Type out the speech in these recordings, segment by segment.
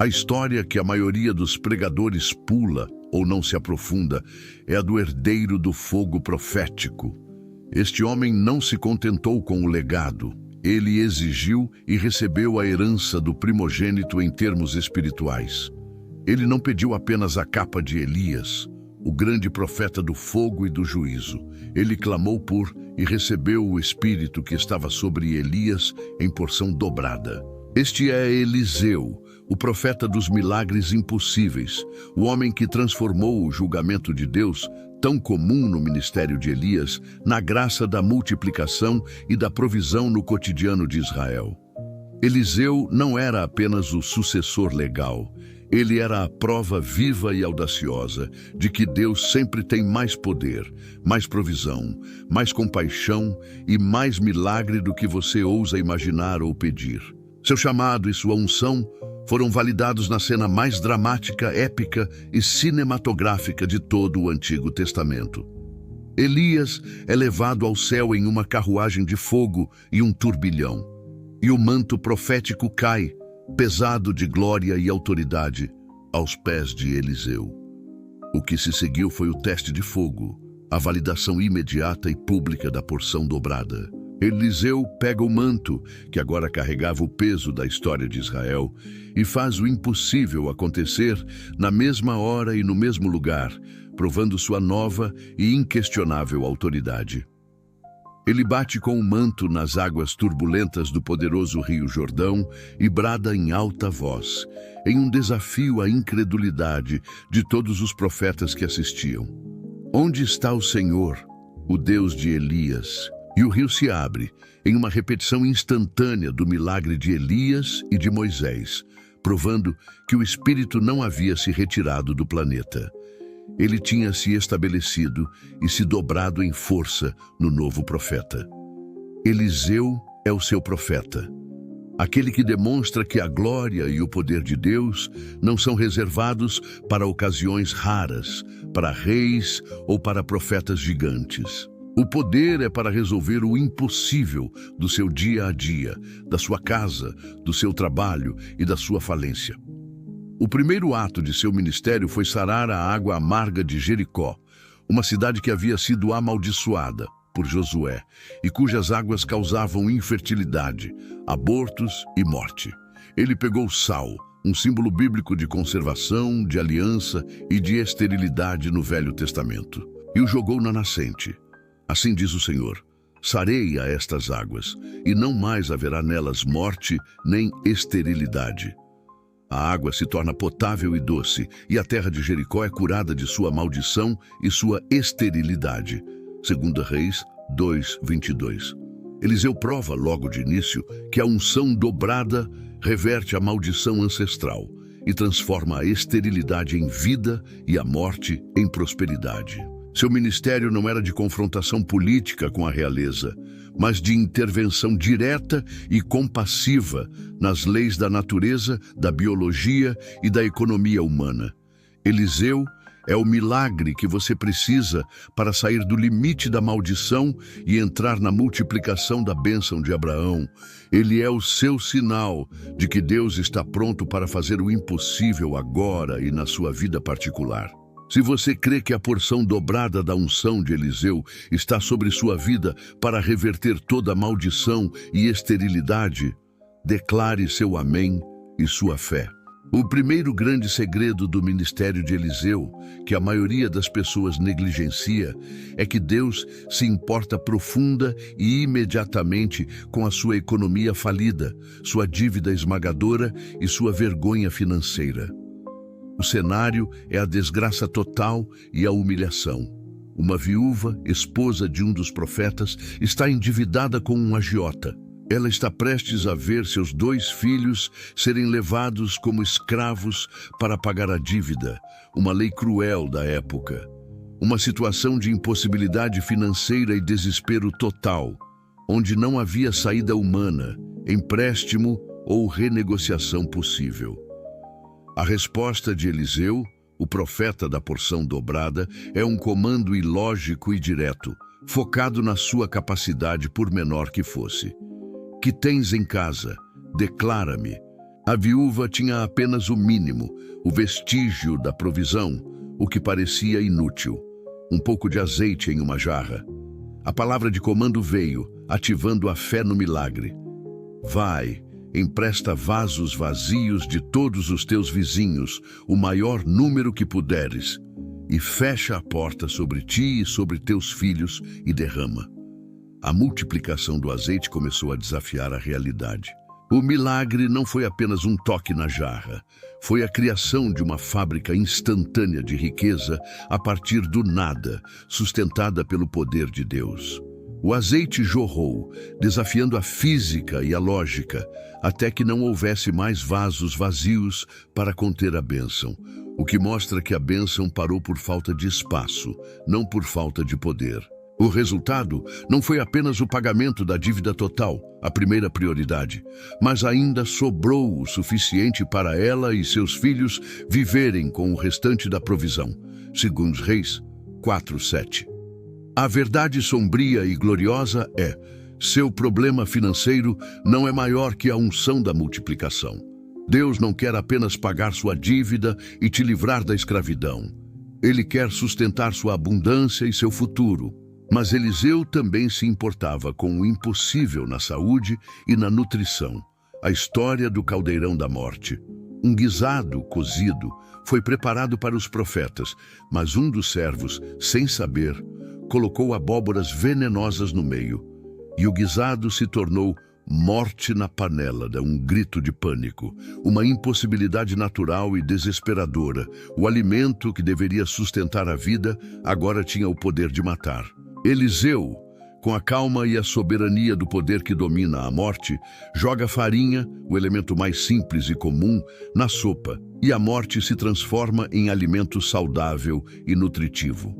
A história que a maioria dos pregadores pula ou não se aprofunda é a do herdeiro do fogo profético. Este homem não se contentou com o legado. Ele exigiu e recebeu a herança do primogênito em termos espirituais. Ele não pediu apenas a capa de Elias, o grande profeta do fogo e do juízo. Ele clamou por e recebeu o espírito que estava sobre Elias em porção dobrada. Este é Eliseu, o profeta dos milagres impossíveis, o homem que transformou o julgamento de Deus, tão comum no ministério de Elias, na graça da multiplicação e da provisão no cotidiano de Israel. Eliseu não era apenas o sucessor legal, ele era a prova viva e audaciosa de que Deus sempre tem mais poder, mais provisão, mais compaixão e mais milagre do que você ousa imaginar ou pedir. Seu chamado e sua unção foram validados na cena mais dramática, épica e cinematográfica de todo o Antigo Testamento. Elias é levado ao céu em uma carruagem de fogo e um turbilhão, e o manto profético cai, pesado de glória e autoridade, aos pés de Eliseu. O que se seguiu foi o teste de fogo, a validação imediata e pública da porção dobrada. Eliseu pega o manto, que agora carregava o peso da história de Israel, e faz o impossível acontecer na mesma hora e no mesmo lugar, provando sua nova e inquestionável autoridade. Ele bate com o manto nas águas turbulentas do poderoso rio Jordão e brada em alta voz, em um desafio à incredulidade de todos os profetas que assistiam. Onde está o Senhor, o Deus de Elias? E o rio se abre, em uma repetição instantânea do milagre de Elias e de Moisés, provando que o Espírito não havia se retirado do planeta. Ele tinha se estabelecido e se dobrado em força no novo profeta. Eliseu é o seu profeta, aquele que demonstra que a glória e o poder de Deus não são reservados para ocasiões raras, para reis ou para profetas gigantes. O poder é para resolver o impossível do seu dia a dia, da sua casa, do seu trabalho e da sua falência. O primeiro ato de seu ministério foi sarar a água amarga de Jericó, uma cidade que havia sido amaldiçoada por Josué e cujas águas causavam infertilidade, abortos e morte. Ele pegou sal, um símbolo bíblico de conservação, de aliança e de esterilidade no Velho Testamento, e o jogou na nascente. Assim diz o Senhor: sarei a estas águas, e não mais haverá nelas morte nem esterilidade. A água se torna potável e doce, e a terra de Jericó é curada de sua maldição e sua esterilidade. 2 Reis 2:22. Eliseu prova logo de início que a unção dobrada reverte a maldição ancestral e transforma a esterilidade em vida e a morte em prosperidade. Seu ministério não era de confrontação política com a realeza, mas de intervenção direta e compassiva nas leis da natureza, da biologia e da economia humana. Eliseu é o milagre que você precisa para sair do limite da maldição e entrar na multiplicação da bênção de Abraão. Ele é o seu sinal de que Deus está pronto para fazer o impossível agora e na sua vida particular. Se você crê que a porção dobrada da unção de Eliseu está sobre sua vida para reverter toda a maldição e esterilidade, declare seu amém e sua fé. O primeiro grande segredo do ministério de Eliseu, que a maioria das pessoas negligencia, é que Deus se importa profunda e imediatamente com a sua economia falida, sua dívida esmagadora e sua vergonha financeira. O cenário é a desgraça total e a humilhação. Uma viúva, esposa de um dos profetas, está endividada com um agiota. Ela está prestes a ver seus 2 filhos serem levados como escravos para pagar a dívida, uma lei cruel da época. Uma situação de impossibilidade financeira e desespero total, onde não havia saída humana, empréstimo ou renegociação possível. A resposta de Eliseu, o profeta da porção dobrada, é um comando ilógico e direto, focado na sua capacidade por menor que fosse. Que tens em casa? Declara-me. A viúva tinha apenas o mínimo, o vestígio da provisão, o que parecia inútil. Um pouco de azeite em uma jarra. A palavra de comando veio, ativando a fé no milagre. Vai, empresta vasos vazios de todos os teus vizinhos, o maior número que puderes, e fecha a porta sobre ti e sobre teus filhos e derrama. A multiplicação do azeite começou a desafiar a realidade. O milagre não foi apenas um toque na jarra, foi a criação de uma fábrica instantânea de riqueza a partir do nada, sustentada pelo poder de Deus. O azeite jorrou, desafiando a física e a lógica, até que não houvesse mais vasos vazios para conter a bênção, o que mostra que a bênção parou por falta de espaço, não por falta de poder. O resultado não foi apenas o pagamento da dívida total, a primeira prioridade, mas ainda sobrou o suficiente para ela e seus filhos viverem com o restante da provisão. Segundo Reis 4:7. A verdade sombria e gloriosa é: seu problema financeiro não é maior que a unção da multiplicação. Deus não quer apenas pagar sua dívida e te livrar da escravidão. Ele quer sustentar sua abundância e seu futuro. Mas Eliseu também se importava com o impossível na saúde e na nutrição. A história do caldeirão da morte. Um guisado cozido foi preparado para os profetas, mas um dos servos, sem saber, colocou abóboras venenosas no meio. E o guisado se tornou morte na panela, um grito de pânico, uma impossibilidade natural e desesperadora. O alimento que deveria sustentar a vida agora tinha o poder de matar. Eliseu, com a calma e a soberania do poder que domina a morte, joga farinha, o elemento mais simples e comum, na sopa, e a morte se transforma em alimento saudável e nutritivo.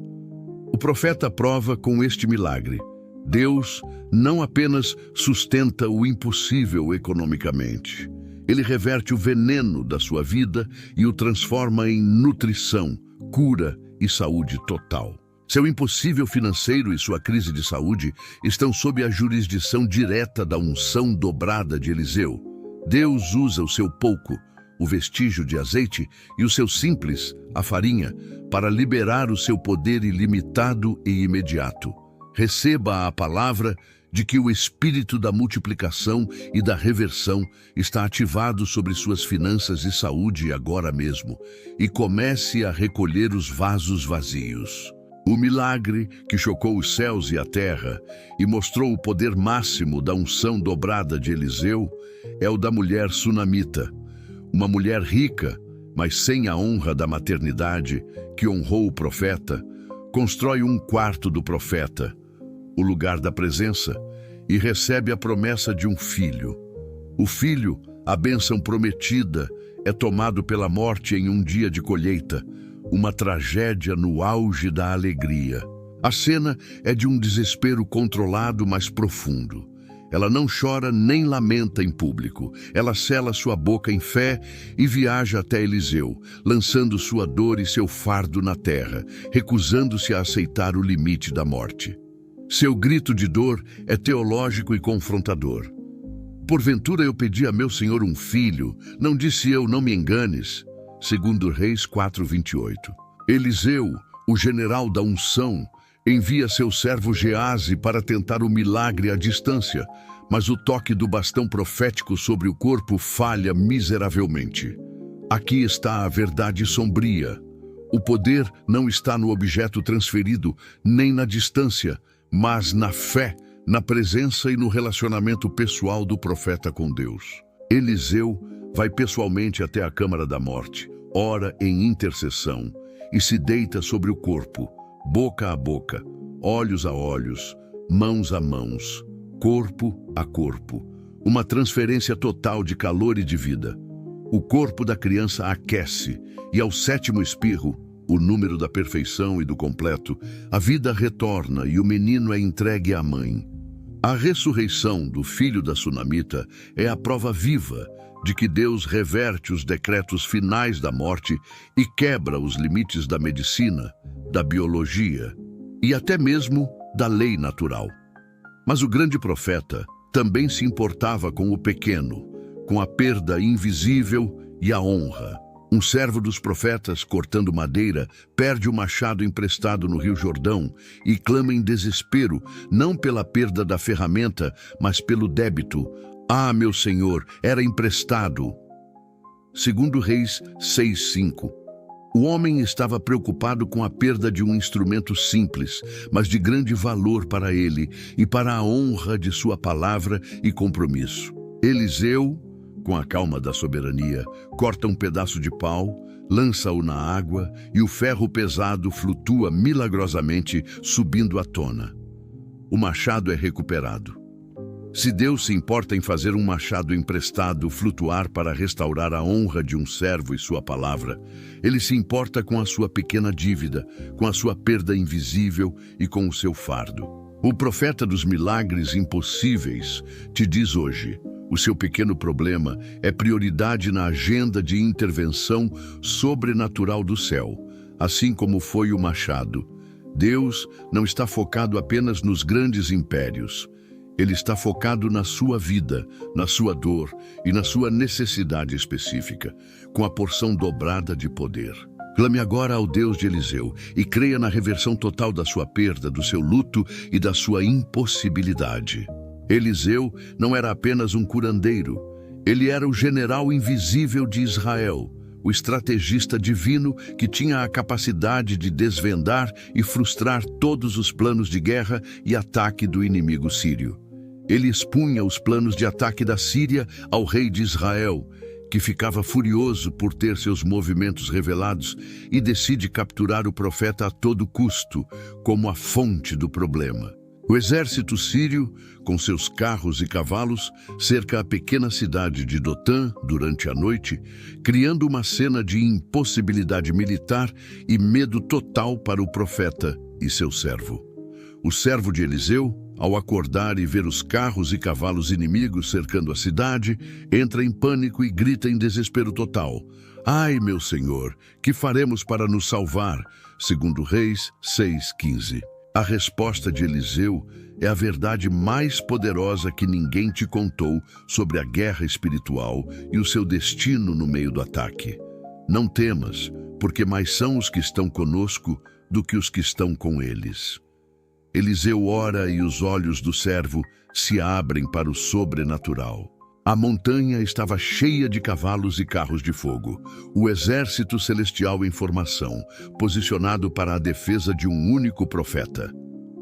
O profeta prova com este milagre: Deus não apenas sustenta o impossível economicamente, ele reverte o veneno da sua vida e o transforma em nutrição, cura e saúde total. Seu impossível financeiro e sua crise de saúde estão sob a jurisdição direta da unção dobrada de Eliseu. Deus usa o seu pouco, o vestígio de azeite, e o seu simples, a farinha, para liberar o seu poder ilimitado e imediato. Receba a palavra de que o espírito da multiplicação e da reversão está ativado sobre suas finanças e saúde agora mesmo, e comece a recolher os vasos vazios. O milagre que chocou os céus e a terra e mostrou o poder máximo da unção dobrada de Eliseu é o da mulher sunamita, uma mulher rica, mas sem a honra da maternidade, que honrou o profeta, constrói um quarto do profeta, o lugar da presença, e recebe a promessa de um filho. O filho, a bênção prometida, é tomado pela morte em um dia de colheita, uma tragédia no auge da alegria. A cena é de um desespero controlado, mas profundo. Ela não chora nem lamenta em público. Ela sela sua boca em fé e viaja até Eliseu, lançando sua dor e seu fardo na terra, recusando-se a aceitar o limite da morte. Seu grito de dor é teológico e confrontador. Porventura eu pedi a meu senhor um filho, não disse eu, não me enganes. Segundo Reis 4:28. Eliseu, o general da unção, envia seu servo Geazi para tentar o milagre à distância, mas o toque do bastão profético sobre o corpo falha miseravelmente. Aqui está a verdade sombria. O poder não está no objeto transferido, nem na distância, mas na fé, na presença e no relacionamento pessoal do profeta com Deus. Eliseu vai pessoalmente até a câmara da morte, ora em intercessão e se deita sobre o corpo, boca a boca, olhos a olhos, mãos a mãos, corpo a corpo, uma transferência total de calor e de vida. O corpo da criança aquece e ao sétimo espirro, o número da perfeição e do completo, a vida retorna e o menino é entregue à mãe. A ressurreição do filho da sunamita é a prova viva de que Deus reverte os decretos finais da morte e quebra os limites da medicina, da biologia e até mesmo da lei natural. Mas o grande profeta também se importava com o pequeno, com a perda invisível e a honra. Um servo dos profetas, cortando madeira, perde o machado emprestado no Rio Jordão e clama em desespero, não pela perda da ferramenta, mas pelo débito. Ah, meu senhor, era emprestado. Segundo Reis 6:5. O homem estava preocupado com a perda de um instrumento simples, mas de grande valor para ele e para a honra de sua palavra e compromisso. Eliseu, com a calma da soberania, corta um pedaço de pau, lança-o na água e o ferro pesado flutua milagrosamente, subindo à tona. O machado é recuperado. Se Deus se importa em fazer um machado emprestado flutuar para restaurar a honra de um servo e sua palavra, Ele se importa com a sua pequena dívida, com a sua perda invisível e com o seu fardo. O profeta dos milagres impossíveis te diz hoje: o seu pequeno problema é prioridade na agenda de intervenção sobrenatural do céu, assim como foi o machado. Deus não está focado apenas nos grandes impérios. Ele está focado na sua vida, na sua dor e na sua necessidade específica, com a porção dobrada de poder. Clame agora ao Deus de Eliseu e creia na reversão total da sua perda, do seu luto e da sua impossibilidade. Eliseu não era apenas um curandeiro, ele era o general invisível de Israel, o estrategista divino que tinha a capacidade de desvendar e frustrar todos os planos de guerra e ataque do inimigo sírio. Ele expunha os planos de ataque da Síria ao rei de Israel, que ficava furioso por ter seus movimentos revelados e decide capturar o profeta a todo custo, como a fonte do problema. O exército sírio, com seus carros e cavalos, cerca a pequena cidade de Dotã durante a noite, criando uma cena de impossibilidade militar e medo total para o profeta e seu servo. O servo de Eliseu, ao acordar e ver os carros e cavalos inimigos cercando a cidade, entra em pânico e grita em desespero total: "Ai, meu senhor, que faremos para nos salvar?" Segundo Reis 6:15. A resposta de Eliseu é a verdade mais poderosa que ninguém te contou sobre a guerra espiritual e o seu destino no meio do ataque. Não temas, porque mais são os que estão conosco do que os que estão com eles. Eliseu ora e os olhos do servo se abrem para o sobrenatural. A montanha estava cheia de cavalos e carros de fogo, o exército celestial em formação, posicionado para a defesa de um único profeta.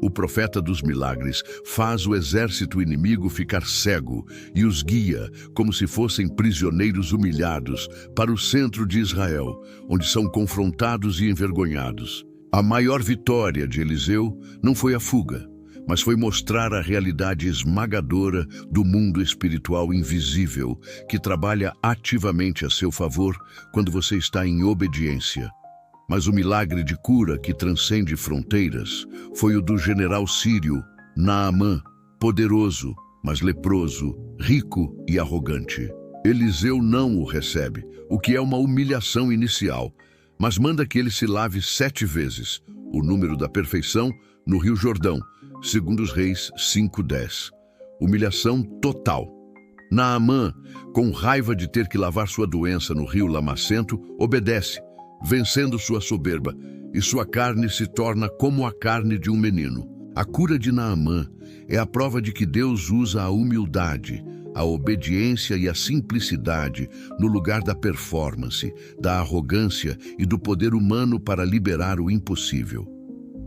O profeta dos milagres faz o exército inimigo ficar cego e os guia, como se fossem prisioneiros humilhados, para o centro de Israel, onde são confrontados e envergonhados. A maior vitória de Eliseu não foi a fuga, mas foi mostrar a realidade esmagadora do mundo espiritual invisível que trabalha ativamente a seu favor quando você está em obediência. Mas o milagre de cura que transcende fronteiras foi o do general sírio Naamã, poderoso, mas leproso, rico e arrogante. Eliseu não o recebe, o que é uma humilhação inicial, mas manda que ele se lave 7 vezes, o número da perfeição, no Rio Jordão, segundo os Reis 5:10. Humilhação total. Naamã, com raiva de ter que lavar sua doença no rio lamacento, obedece, vencendo sua soberba, e sua carne se torna como a carne de um menino. A cura de Naamã é a prova de que Deus usa a humildade, a obediência e a simplicidade no lugar da performance, da arrogância e do poder humano para liberar o impossível.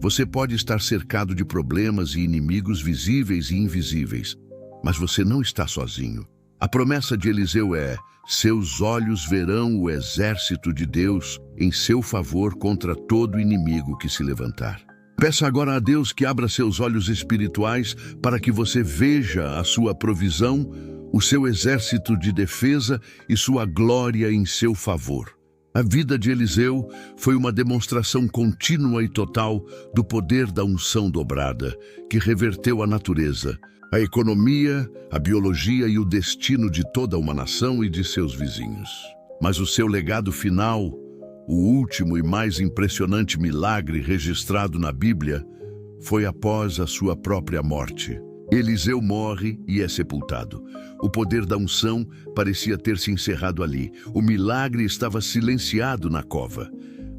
Você pode estar cercado de problemas e inimigos visíveis e invisíveis, mas você não está sozinho. A promessa de Eliseu é: seus olhos verão o exército de Deus em seu favor contra todo inimigo que se levantar. Peça agora a Deus que abra seus olhos espirituais para que você veja a sua provisão, o seu exército de defesa e sua glória em seu favor. A vida de Eliseu foi uma demonstração contínua e total do poder da unção dobrada, que reverteu a natureza, a economia, a biologia e o destino de toda uma nação e de seus vizinhos. Mas o seu legado final, o último e mais impressionante milagre registrado na Bíblia, foi após a sua própria morte. Eliseu morre e é sepultado. O poder da unção parecia ter se encerrado ali. O milagre estava silenciado na cova.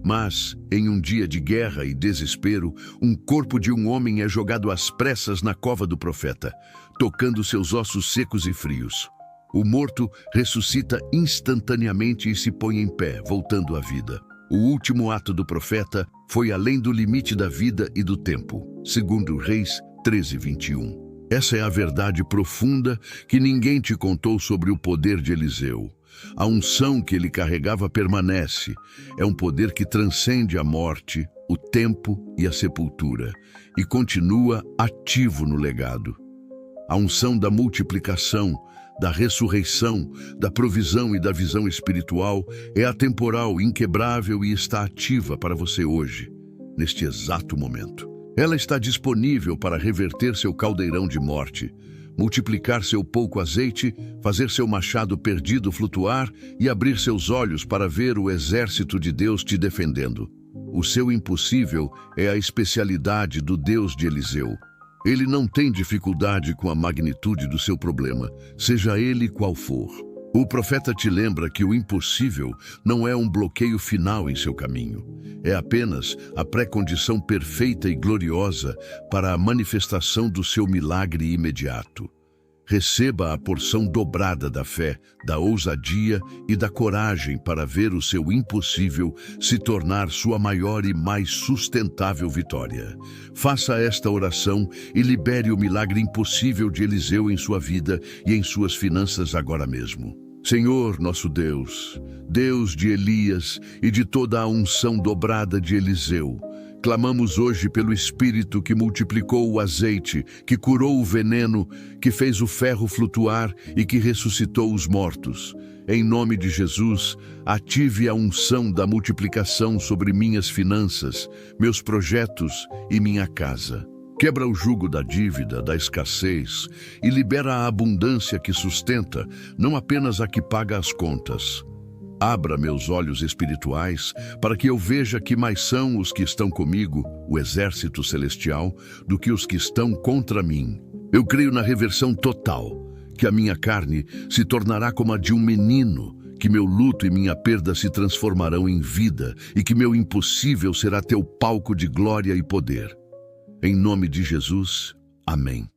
Mas, em um dia de guerra e desespero, um corpo de um homem é jogado às pressas na cova do profeta, tocando seus ossos secos e frios. O morto ressuscita instantaneamente e se põe em pé, voltando à vida. O último ato do profeta foi além do limite da vida e do tempo, segundo Reis 13:21. Essa é a verdade profunda que ninguém te contou sobre o poder de Eliseu. A unção que ele carregava permanece. É um poder que transcende a morte, o tempo e a sepultura, e continua ativo no legado. A unção da multiplicação, da ressurreição, da provisão e da visão espiritual é atemporal, inquebrável e está ativa para você hoje, neste exato momento. Ela está disponível para reverter seu caldeirão de morte, multiplicar seu pouco azeite, fazer seu machado perdido flutuar e abrir seus olhos para ver o exército de Deus te defendendo. O seu impossível é a especialidade do Deus de Eliseu. Ele não tem dificuldade com a magnitude do seu problema, seja ele qual for. O profeta te lembra que o impossível não é um bloqueio final em seu caminho. É apenas a pré-condição perfeita e gloriosa para a manifestação do seu milagre imediato. Receba a porção dobrada da fé, da ousadia e da coragem para ver o seu impossível se tornar sua maior e mais sustentável vitória. Faça esta oração e libere o milagre impossível de Eliseu em sua vida e em suas finanças agora mesmo. Senhor, nosso Deus, Deus de Elias e de toda a unção dobrada de Eliseu, clamamos hoje pelo Espírito que multiplicou o azeite, que curou o veneno, que fez o ferro flutuar e que ressuscitou os mortos. Em nome de Jesus, ative a unção da multiplicação sobre minhas finanças, meus projetos e minha casa. Quebra o jugo da dívida, da escassez e libera a abundância que sustenta, não apenas a que paga as contas. Abra meus olhos espirituais para que eu veja que mais são os que estão comigo, o exército celestial, do que os que estão contra mim. Eu creio na reversão total, que a minha carne se tornará como a de um menino, que meu luto e minha perda se transformarão em vida e que meu impossível será teu palco de glória e poder. Em nome de Jesus, amém.